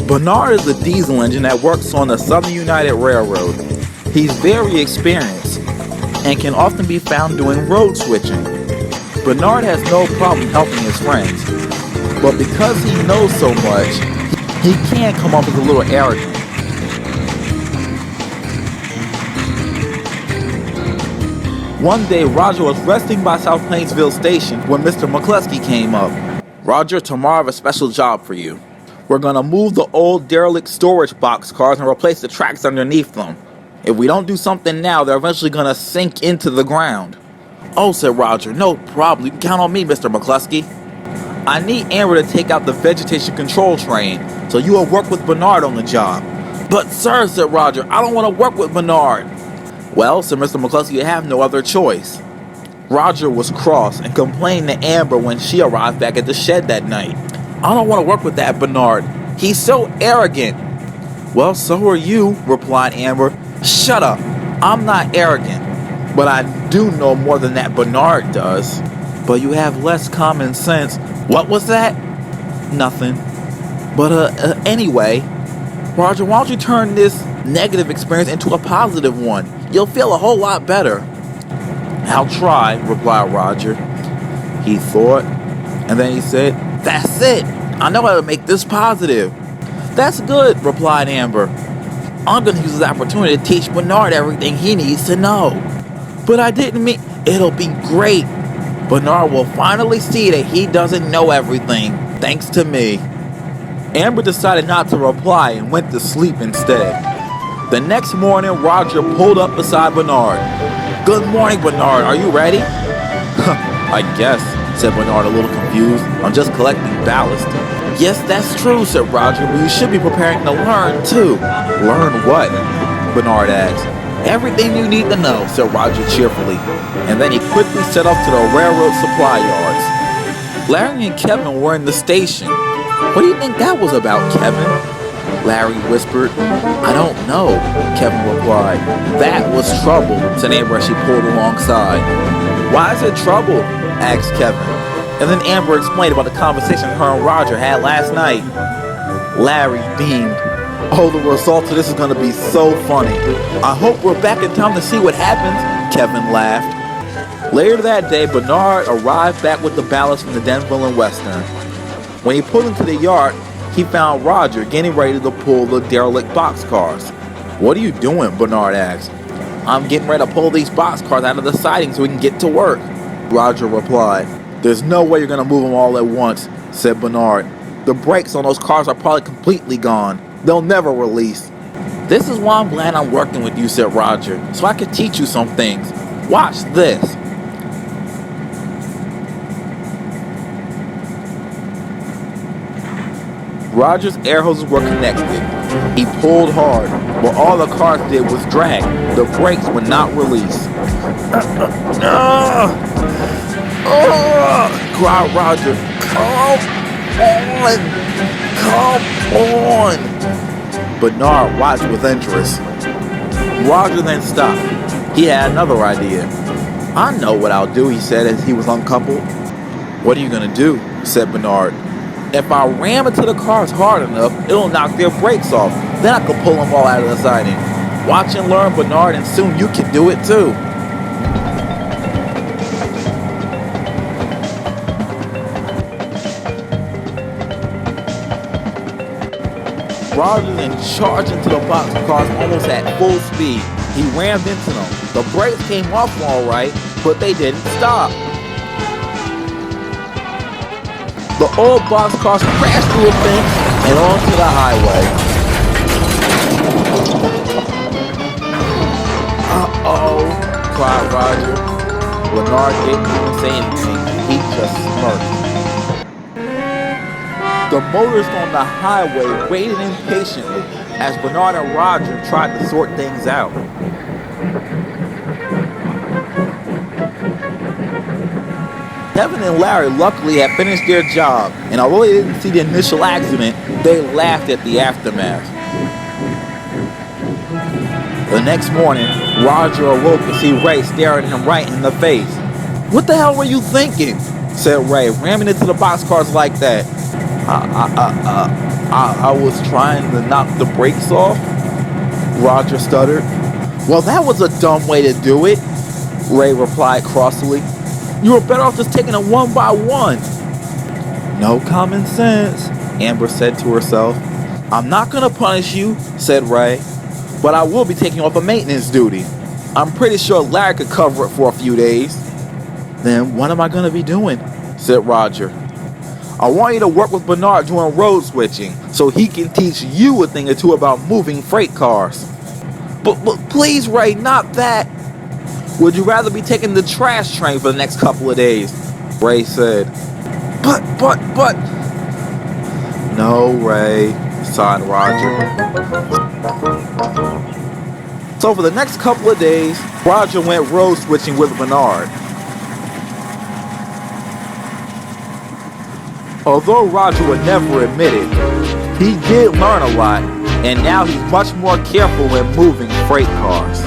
Bernard is a diesel engine that works on the Southern United Railroad. He's very experienced and can often be found doing road switching. Bernard has no problem helping his friends, but because he knows so much, he can come off as a little arrogant. One day, Roger was resting by South Plainsville Station when Mr. McCluskey came up. "Roger, tomorrow I have a special job for you. We're gonna move the old derelict storage boxcars and replace the tracks underneath them. If we don't do something now, they're eventually gonna sink into the ground." "Oh," said Roger, "no problem. You can count on me, Mr. McCluskey. I need Amber to take out the vegetation control train, so you will work with Bernard on the job." "But sir," said Roger, "I don't want to work with Bernard." "Well," said Mr. McCluskey, "you have no other choice." Roger was cross and complained to Amber when she arrived back at the shed that night. "I don't want to work with that Bernard. He's so arrogant." "Well, so are you," replied Amber. "Shut up. I'm not arrogant, but I do know more than that Bernard does." "But you have less common sense." "What was that?" "Nothing. But anyway, Roger, why don't you turn this negative experience into a positive one? You'll feel a whole lot better." "I'll try," replied Roger. He thought, and then he said, "That's it. I know how to make this positive." "That's good," replied Amber. "I'm going to use this opportunity to teach Bernard everything he needs to know." "But I didn't mean..." "It'll be great. Bernard will finally see that he doesn't know everything, thanks to me." Amber decided not to reply and went to sleep instead. The next morning, Roger pulled up beside Bernard. "Good morning, Bernard. Are you ready?" "I guess," said Bernard, a little confused. "I'm just collecting ballast." "Yes, that's true," said Roger, "but you should be preparing to learn, too." "Learn what?" Bernard asked. "Everything you need to know," said Roger cheerfully, and then he quickly set off to the railroad supply yards. Larry and Kevin were in the station. "What do you think that was about, Kevin?" Larry whispered. "I don't know," Kevin replied. "That was trouble," said Amber as she pulled alongside. "Why is it trouble?" asked Kevin. And then Amber explained about the conversation her and Roger had last night. Larry beamed. "Oh, the result of this is going to be so funny. I hope we're back in time to see what happens," Kevin laughed. Later that day, Bernard arrived back with the ballast from the Denville and Western. When he pulled into the yard, he found Roger getting ready to pull the derelict boxcars. "What are you doing?" Bernard asked. "I'm getting ready to pull these boxcars out of the siding so we can get to work," Roger replied. "There's no way you're going to move them all at once," said Bernard. "The brakes on those cars are probably completely gone. They'll never release." "This is why I'm glad I'm working with you," said Roger, "so I can teach you some things. Watch this." Roger's air hoses were connected. He pulled hard, but all the cars did was drag. The brakes would not release. Cried Roger. "Come on! Come on!" Bernard watched with interest. Roger then stopped. He had another idea. "I know what I'll do," he said as he was uncoupled. "What are you going to do?" said Bernard. "If I ram into the cars hard enough, it'll knock their brakes off. Then I can pull them all out of the siding. Watch and learn, Bernard, and soon you can do it too." Roger then charged into the boxcars almost at full speed. He rammed into them. The brakes came off all right, but they didn't stop. The old boxcars crashed through a fence and onto the highway. "Uh-oh," cried Roger. Bernard didn't even say anything. He just smirked. The motorists on the highway waited impatiently as Bernard and Roger tried to sort things out. Kevin and Larry luckily had finished their job, and although they didn't see the initial accident, they laughed at the aftermath. The next morning, Roger awoke to see Ray staring him right in the face. "What the hell were you thinking?" said Ray, "ramming into the boxcars like that?" I was trying to knock the brakes off, Roger stuttered. Well, that was a dumb way to do it, Ray replied crossly. You were better off just taking it one by one. No common sense, Amber said to herself. I'm not gonna punish you, said Ray, but I will be taking off a maintenance duty. I'm pretty sure Larry could cover it for a few days. Then what am I gonna be doing? Said Roger. I want you to work with Bernard doing road switching so he can teach you a thing or two about moving freight cars. But please, Ray, not that. Would you rather be taking the trash train for the next couple of days? Ray said. But. No, Ray, sighed Roger. So for the next couple of days, Roger went road switching with Bernard. Although Roger would never admit it, he did learn a lot, and now he's much more careful when moving freight cars.